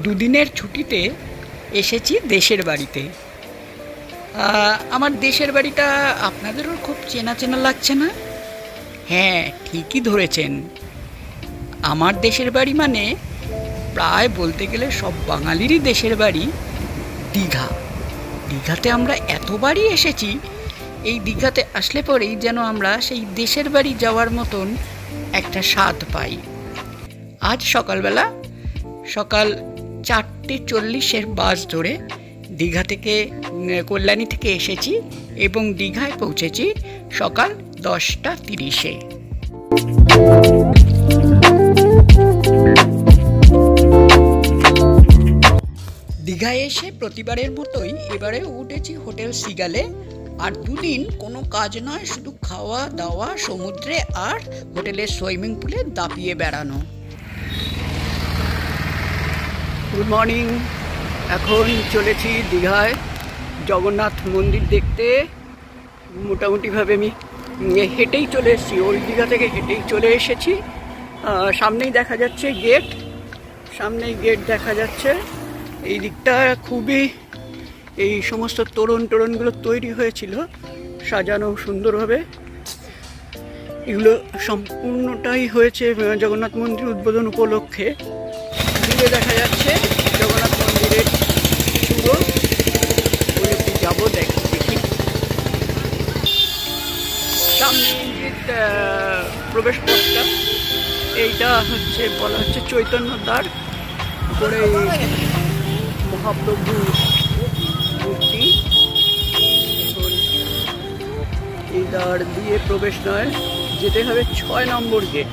দুদিনের ছুটিতে এসেছি দেশের বাড়িতে। আমার দেশের বাড়িটা আপনাদেরও খুব চেনা চেনা লাগছে না? হ্যাঁ, ঠিকই ধরেছেন। আমার দেশের বাড়ি মানে প্রায় বলতে গেলে সব বাঙালিরই দেশের বাড়ি দীঘা। দীঘাতে আমরা এতবারই এসেছি, এই দীঘাতে আসলে পরেই যেন আমরা সেই দেশের বাড়ি যাওয়ার মতন একটা স্বাদ পাই। আজ সকালবেলা সকাল 4:40 বাস ধরে দীঘা থেকে কল্যাণী থেকে এসেছি এবং দীঘায় পৌঁছেছি সকাল 10:30-এ। দীঘায় এসে প্রতিবারের মতোই এবারে উঠেছি হোটেল সিগালে। আর দুদিন কোনো কাজ নয়, শুধু খাওয়া দাওয়া, সমুদ্রে আর হোটেলের সুইমিং পুলে দাপিয়ে বেড়ানো। Good morning. এখন চলেছি দীঘায় জগন্নাথ মন্দির দেখতে। মোটামুটিভাবে আমি হেঁটেই চলে এসেছি, ওই দীঘা থেকে হেঁটেই চলে এসেছি। সামনেই দেখা যাচ্ছে গেট, সামনেই গেট দেখা যাচ্ছে। এই দিকটা খুবই, এই সমস্ত তোরণগুলো তৈরি হয়েছিল সাজানো সুন্দরভাবে। এগুলো সম্পূর্ণটাই হয়েছে জগন্নাথ মন্দির উদ্বোধন উপলক্ষে। দূরে দেখা যাচ্ছে জগন্নাথ মন্দিরের পুরো যাবো দেখি। সামনে প্রবেশ পথটা, এইটা হচ্ছে বলা হচ্ছে চৈতন্য দ্বার। উপরে মহাপ্রভু মূর্তি। এই দ্বার দিয়ে প্রবেশ নয়, যেতে হবে 6 নম্বর গেট।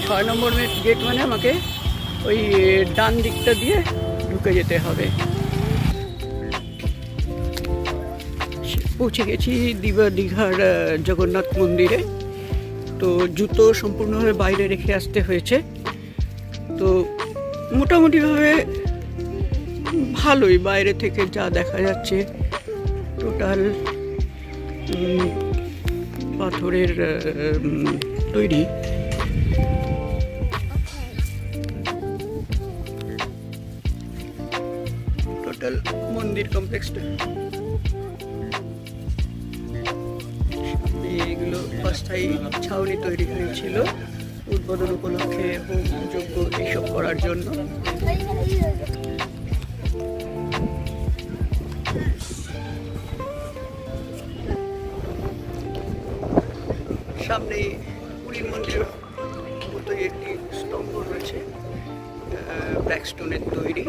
6 নম্বর গেট মানে আমাকে ওই ডান দিকটা দিয়ে ঢুকে যেতে হবে। পৌঁছে গেছি দীঘার জগন্নাথ মন্দিরে। তো জুতো সম্পূর্ণভাবে বাইরে রেখে আসতে হয়েছে। তো মোটামুটিভাবে ভালোই, বাইরে থেকে যা দেখা যাচ্ছে টোটাল পাথরের তৈরি। টোটাল মন্দির কমপ্লেক্সটা এগুলো অস্থায়ী ছাউনি তৈরি হয়েছিল উদ্বোধন উপলক্ষে হোম যজ্ঞ এইসব করার জন্য। সামনে পুরীর মন্দির মতোই একটি স্তম্ভ রয়েছে, ব্ল্যাক স্টোনের তৈরি।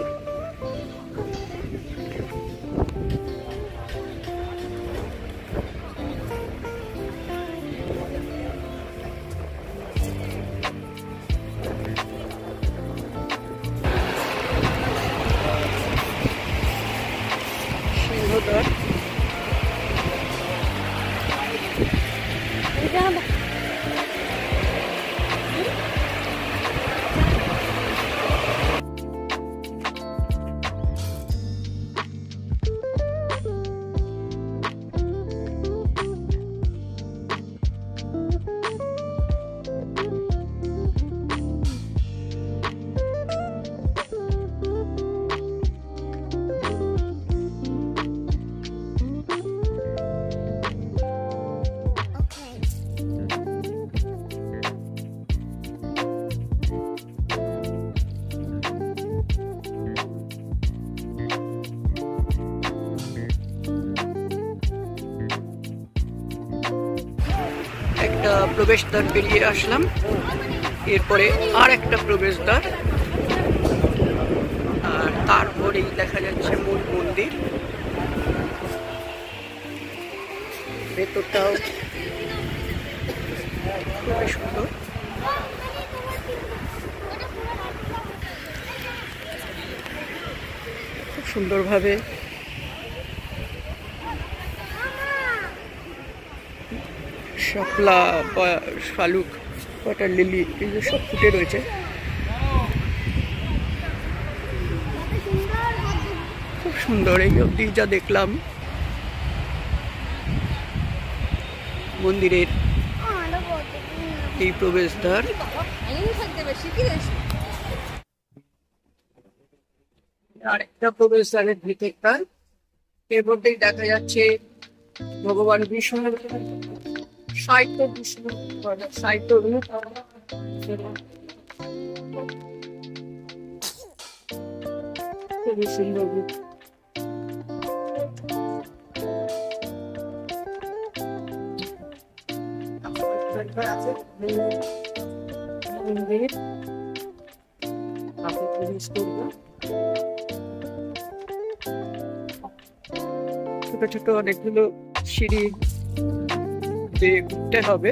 সিংহদ্বার। একটা প্রবেশদ্বার পেরিয়ে আসলাম, এরপরে আর একটা প্রবেশদ্বার, আর তারপরেই দেখা যাচ্ছে মূল মন্দির। ভেতরটাও খুবই সুন্দর। খুব সুন্দরভাবে শাপলা বা শালুক, ওয়াটার লিলি, এগুলো সব ফুটে রয়েছে। খুব সুন্দর। এই অবধি যা দেখলাম মন্দিরের এই প্রবেশদ্বার। আরেকটা প্রবেশদ্বারের ভিতরটার এর মধ্যেই দেখা যাচ্ছে ভগবান বিষ্ণু সাহিত্য বিষ্ণু সাহিত্য রূপ খুবই সুন্দর রূপ। ছোট ছোট অনেকগুলো সিঁড়ি দিয়ে উঠতে হবে।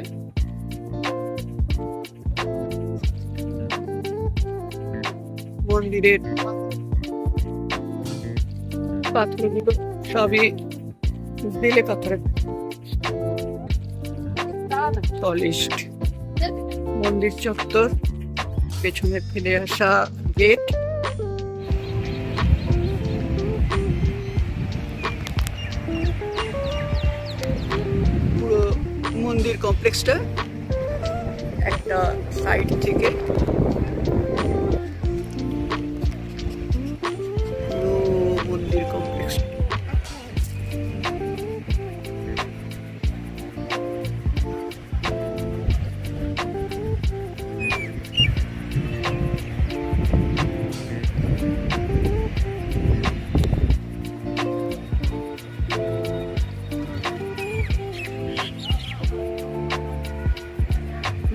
মন্দিরের পাথরগুলো সবই বেলে পাথরের পলিশড। মন্দির চত্বর, পেছনে ফেলে আসা গেট, পুরো মন্দির কমপ্লেক্সটা একটা সাইড থেকে মন্দির কমপ্লেক্স।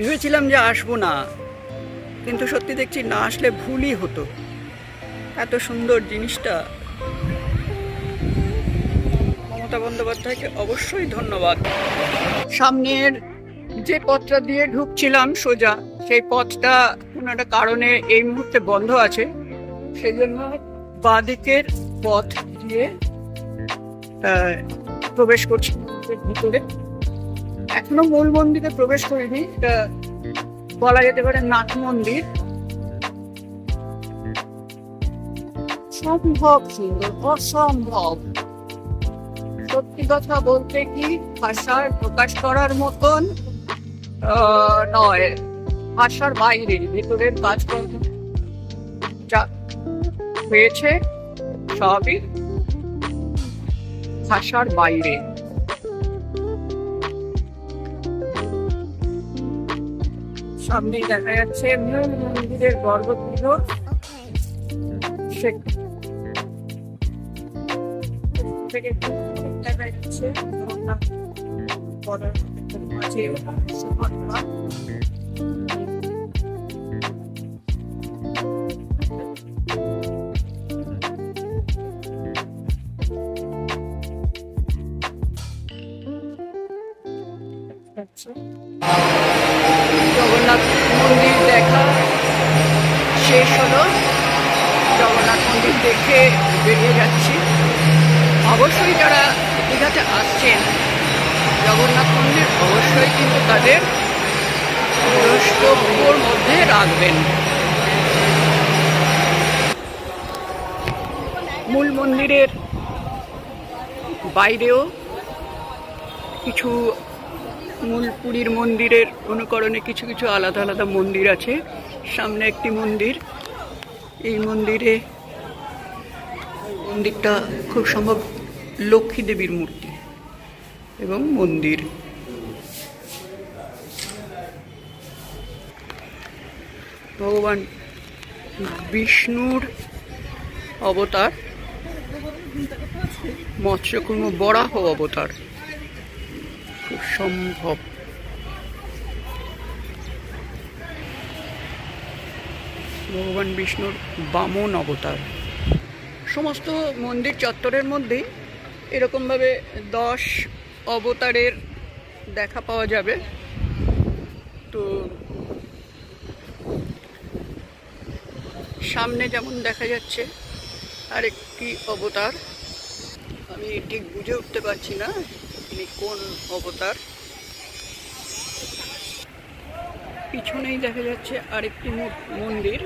ভেবেছিলাম যে আসবো না, কিন্তু সত্যি দেখছি না আসলে ভুলই হতো। এত সুন্দর জিনিসটা। মমতা বন্দ্যোপাধ্যায়কে অবশ্যই ধন্যবাদ। সামনের যে পথটা দিয়ে ঢুকছিলাম সোজা, সেই পথটা কোনো একটা কারণে এই মুহূর্তে বন্ধ আছে, সেই জন্য বাঁদিকের পথ দিয়ে প্রবেশ করছি ভিতরে। এখনো মূল মন্দিরে প্রবেশ করিনি, এটা বলা যেতে পারে নাট মন্দির। সম্ভব সুন্দর, অসম্ভব। সত্যি কথা বলতে কি ভাষার প্রকাশ করার মতন নয়, ভাষার বাইরে। ভেতরের কাজকর্ম যা হয়েছে সবই ভাষার বাইরে। সামনে দেখা যাচ্ছে মূল মন্দিরের গর্ভগৃহ। থেকে দেখা যাচ্ছে জগন্নাথ মন্দির দেখা শেষ হলো। জগন্নাথ মন্দির দেখে বেরিয়ে যাচ্ছি। অবশ্যই যারা দীঘাতে আসছেন, জগন্নাথ মন্দির অবশ্যই কিন্তু তাদের দ্রষ্টব্যর মধ্যে রাখবেন। মূল মন্দিরের বাইরেও কিছু মূল পুরীর মন্দিরের অনুকরণে কিছু কিছু আলাদা আলাদা মন্দির আছে। সামনে একটি মন্দির, এই মন্দিরটা খুব সম্ভব লক্ষ্মী দেবীর মূর্তি এবং মন্দির। ভগবান বিষ্ণুর অবতার, মৎস্যকুর্ম বরাহ অবতার খুব সম্ভব। ভগবান বিষ্ণুর বামন অবতার। সমস্ত মন্দির চত্বরের মধ্যেই এরকমভাবে 10 অবতারের দেখা পাওয়া যাবে। তো সামনে যেমন দেখা যাচ্ছে আরেকটি অবতার, আমি ঠিক বুঝে উঠতে পারছি না তিনি কোন অবতার। পিছনেই দেখা যাচ্ছে আরেকটি মন্দির।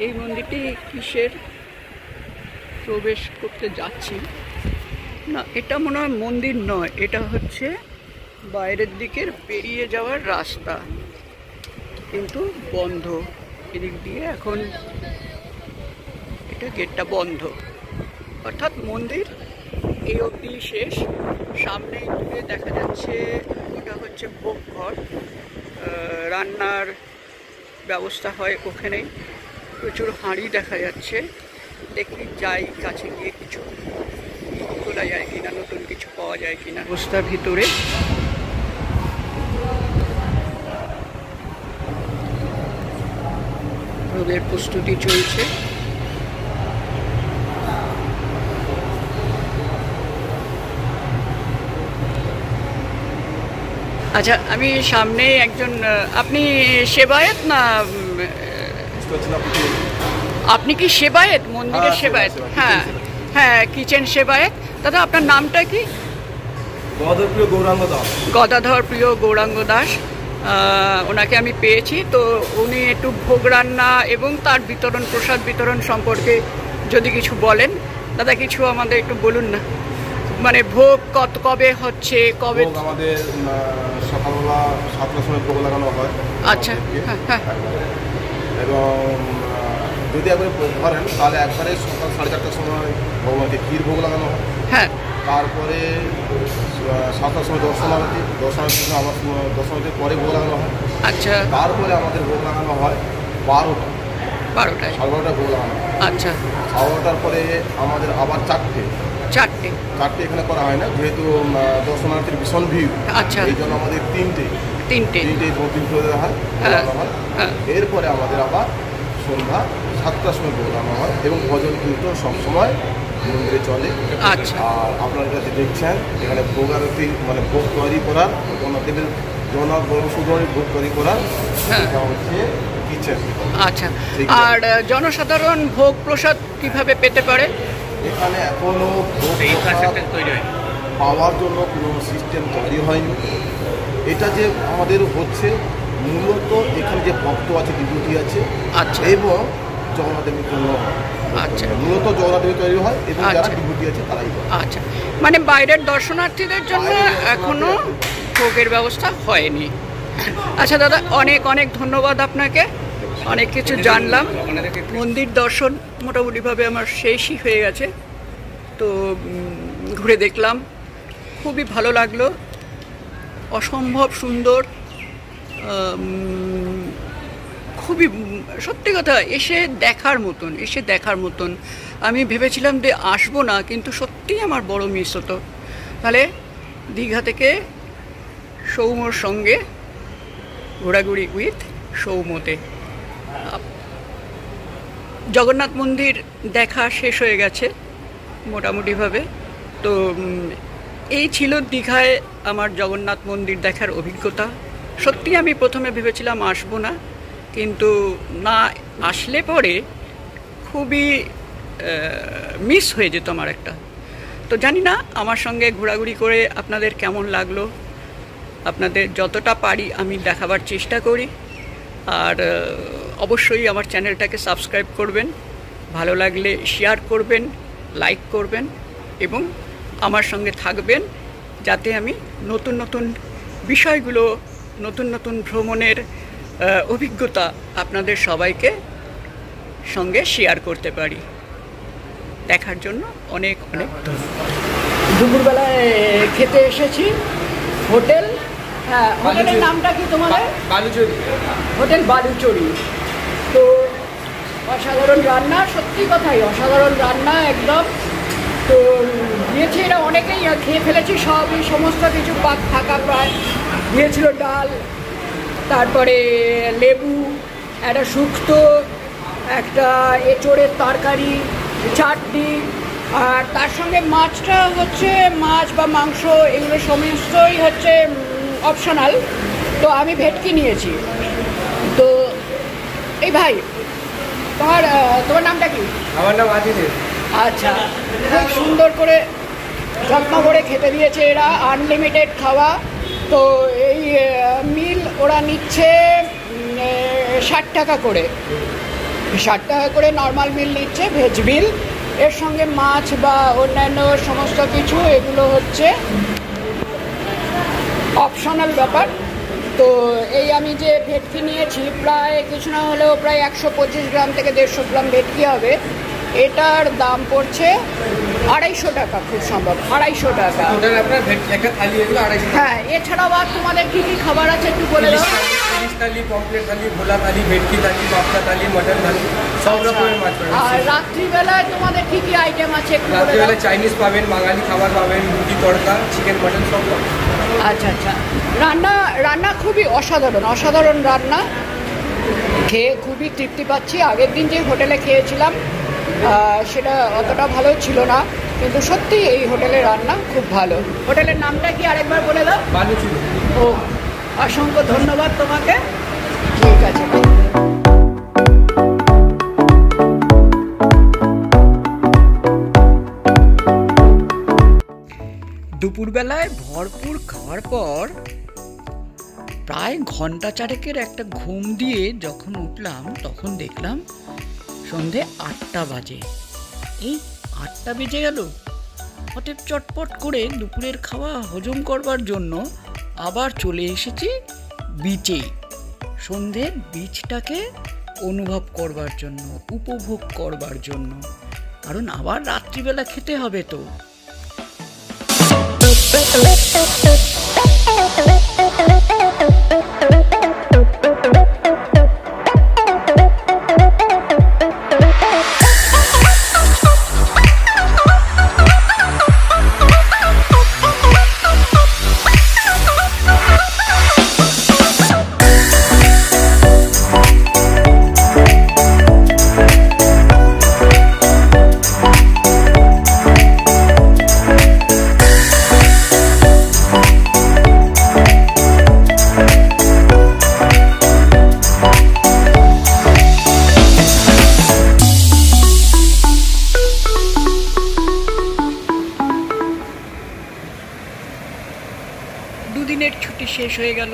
এই মন্দিরটি কিসের প্রবেশ করতে যাচ্ছি না, এটা মনে হয় মন্দির নয়, এটা হচ্ছে বাইরের দিকের বেরিয়ে যাওয়ার রাস্তা, কিন্তু বন্ধ। এদিক দিয়ে এখন এটা গেটটা বন্ধ, অর্থাৎ মন্দির এই অবধি শেষ। সামনে দূরে দেখা যাচ্ছে ওটা হচ্ছে ভোগ ঘর, রান্নার ব্যবস্থা হয় ওখানেই। প্রচুর হাঁড়ি দেখা যাচ্ছে। দেখি যাই কাছে গিয়ে কিছু তোলা যায় কিনা, নতুন কিছু পাওয়া যায় কিনা। অবস্থার ভিতরে ভোগের প্রস্তুতি চলছে। আচ্ছা, আমি সামনে একজন, আপনি সেবায়েত না? আপনি কি সেবায়েত, মন্দিরের সেবায়েত? হ্যাঁ হ্যাঁ, কিচেন সেবায়েত। দাদা, আপনার নামটা কি? গদাধর প্রিয় গৌরাঙ্গ দাস। ওনাকে আমি পেয়েছি, তো উনি একটু ভোগ রান্না এবং তার বিতরণ, প্রসাদ বিতরণ সম্পর্কে যদি কিছু বলেন। দাদা, কিছু আমাদের একটু বলুন না, মানে ভোগ কবে হচ্ছে, কবে? আমাদের সকালবেলা 7টার সময় ভোগ লাগানো হয়। আচ্ছা, হ্যাঁ হ্যাঁ। এবং যদি একবারে ধরেন তাহলে একবারে সকাল 4:30টার সময় ভগবানকে ক্ষীর ভোগ লাগানো হয়। হ্যাঁ। তারপরে 7টার সময় দর্শনারতি, দর্শনারতির আবার দর্শনারতির পরে ভোগ লাগানো হয়। আচ্ছা। তারপরে আমাদের ভোগ লাগানো হয় 12টায়। 12টায়? 12টায় ভোগ লাগানো হয়। আচ্ছা। 12টার পরে আমাদের আবার 4টে এখানে করা হয় না, যেহেতু দর্শনার্থীর ভীষণ ভিড়। আচ্ছা। এই জন্য আমাদের তিনটে করে দেওয়া হয়। এরপরে আমাদের আবার সন্ধ্যা 7টার সময় প্রোগ্রাম হয় এবং ভজন কীর্তন সবসময় মন্দিরে চলে। আচ্ছা। আর আপনার কাছে দেখছেন এখানে ভোগ আরতি, মানে ভোগ তৈরি করার, গণদেবের গণসুধরি ভোগ তৈরি করার এটা হচ্ছে কিচেন। আচ্ছা। আর জনসাধারণ ভোগ প্রসাদ কিভাবে পেতে পারে? এখানে এখনো পাওয়ার জন্য কোনো সিস্টেম তৈরি হয়নি। এটা যে আমাদের হচ্ছে মূলত এখানে যে ভক্ত আছে, ডিভোটি আছে, আচ্ছা, এবং জগন্নাথদেবের জন্য। আচ্ছা, মূলত জগন্নাথদেবের তৈরি হয় এবং যারা ডিভোটি আছে তারাই। আচ্ছা, মানে বাইরের দর্শনার্থীদের জন্য এখনো ভোগের ব্যবস্থা হয়নি। আচ্ছা দাদা, অনেক অনেক ধন্যবাদ আপনাকে, অনেক কিছু জানলাম। মন্দির দর্শন মোটামুটিভাবে আমার শেষই হয়ে গেছে, তো ঘুরে দেখলাম, খুবই ভালো লাগলো, অসম্ভব সুন্দর, খুবই সত্যি কথা এসে দেখার মতন। আমি ভেবেছিলাম যে আসবো না, কিন্তু সত্যিই আমার বড় মিস হতো। তাহলে দীঘা থেকে সৌম্যর সঙ্গে ঘোরাঘুরি উইথ সৌম্যতে। জগন্নাথ মন্দির দেখা শেষ হয়ে গেছে মোটামুটিভাবে। তো এই ছিল দীঘায় আমার জগন্নাথ মন্দির দেখার অভিজ্ঞতা। সত্যি আমি প্রথমে ভেবেছিলাম আসবো না, কিন্তু না আসলে পরে খুবই মিস হয়ে যেত আমার একটা। তো জানি না আমার সঙ্গে ঘোরাঘুরি করে আপনাদের কেমন লাগলো। আপনাদের যতটা পারি আমি দেখাবার চেষ্টা করি। আর অবশ্যই আমার চ্যানেলটাকে সাবস্ক্রাইব করবেন, ভালো লাগলে শেয়ার করবেন, লাইক করবেন এবং আমার সঙ্গে থাকবেন, যাতে আমি নতুন নতুন বিষয়গুলো, নতুন নতুন ভ্রমণের অভিজ্ঞতা আপনাদের সবাইকে সঙ্গে শেয়ার করতে পারি। দেখার জন্য অনেক অনেক ধন্যবাদ। দুপুরবেলায় খেতে এসেছি হোটেল, হ্যাঁ, হোটেলের নামটা কি তোমাদের? বালুচরি। হোটেল বালুচরি। তো অসাধারণ রান্না, সত্যি কথাই অসাধারণ রান্না একদম। তো দিয়েছে এরা, অনেকেই খেয়ে ফেলেছি সবই, সমস্ত কিছু পাক থাকা প্রায়। দিয়েছিল ডাল, তারপরে লেবু, একটা শুক্তো, একটা এঁচোড়ের তরকারি, চাটনি, আর তার সঙ্গে মাছটা হচ্ছে, মাছ বা মাংস এগুলো সমস্তই হচ্ছে অপশনাল। তো আমি ভেটকি নিয়েছি। তো এই ভাই, তোমার নামটা কি? আমার নাম আজিজের। আচ্ছা, খুব সুন্দর করে যত্ন করে খেতে দিয়েছে এরা, আনলিমিটেড খাওয়া। তো এই মিল ওরা নিচ্ছে 60 টাকা করে, 60 টাকা করে নর্মাল মিল নিচ্ছে, ভেজ মিল। এর সঙ্গে মাছ বা অন্যান্য সমস্ত কিছু এগুলো হচ্ছে অপশনাল ব্যাপার। তো এই আমি যে ভেটকি নিয়েছি, প্রায় কিছু না হলেও প্রায় 125 গ্রাম থেকে 150 গ্রাম ভেটকি হবে। এটার দাম পড়ছে 250 টাকা, খুব সম্ভব 250 টাকা। আপনার একটা থালি এগুলো 250 টাকা। হ্যাঁ, এছাড়াও আর তোমাদের কি কি খাবার আছে একটু বলে দাও। ফিশ থালি, পমফ্রেট থালি, ভোলা থালি, ভেটকি থালি, পাপড়া থালি, মটন থালি, সব রকমের মাছ পাবেন। আর রাত্রিবেলায় তোমাদের কি কি আইটেম আছে একটু বলে দাও। রাত্রিবেলা চাইনিজ পাবেন, বাঙালি খাবার পাবেন, রুটি তড়কা, চিকেন মটন সব পাবেন। আচ্ছা আচ্ছা, রান্না খুবই অসাধারণ রান্না, খেয়ে খুবই তৃপ্তি পাচ্ছি। আগের দিন যে হোটেলে খেয়েছিলাম সেটা অতটা ভালো ছিল না, কিন্তু সত্যি এই হোটেলের রান্না খুব ভালো। হোটেলের নামটা কি আরেকবার বলে দাও। বালুচুরি। ও, অসংখ্য ধন্যবাদ তোমাকে। ঠিক আছে। দুপুরবেলায় ভরপুর খাওয়ার পর প্রায় ঘন্টা চারেকের একটা ঘুম দিয়ে যখন উঠলাম, তখন দেখলাম সন্ধে 8টা বাজে। এই 8টা বেজে গেল। অতএব চটপট করে দুপুরের খাওয়া হজম করবার জন্য আবার চলে এসেছি বিচে, সন্ধ্যের বিচটাকে অনুভব করবার জন্য, উপভোগ করবার জন্য, কারণ আবার রাত্রিবেলা খেতে হবে তো। দুদিনের ছুটি শেষ হয়ে গেল।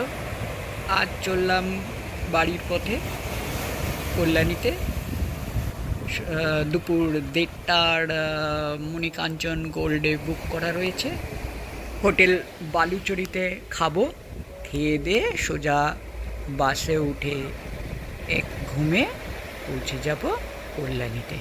আজ চললাম বাড়ির পথে কল্যাণীতে। দুপুর 1:30টার মণিকাঞ্চন গোল্ডে বুক করা রয়েছে। হোটেল বালুচরিতে খাবো, খেয়ে দিয়ে সোজা বাসে উঠে এক ঘুমে পৌঁছে যাব কল্যাণীতে।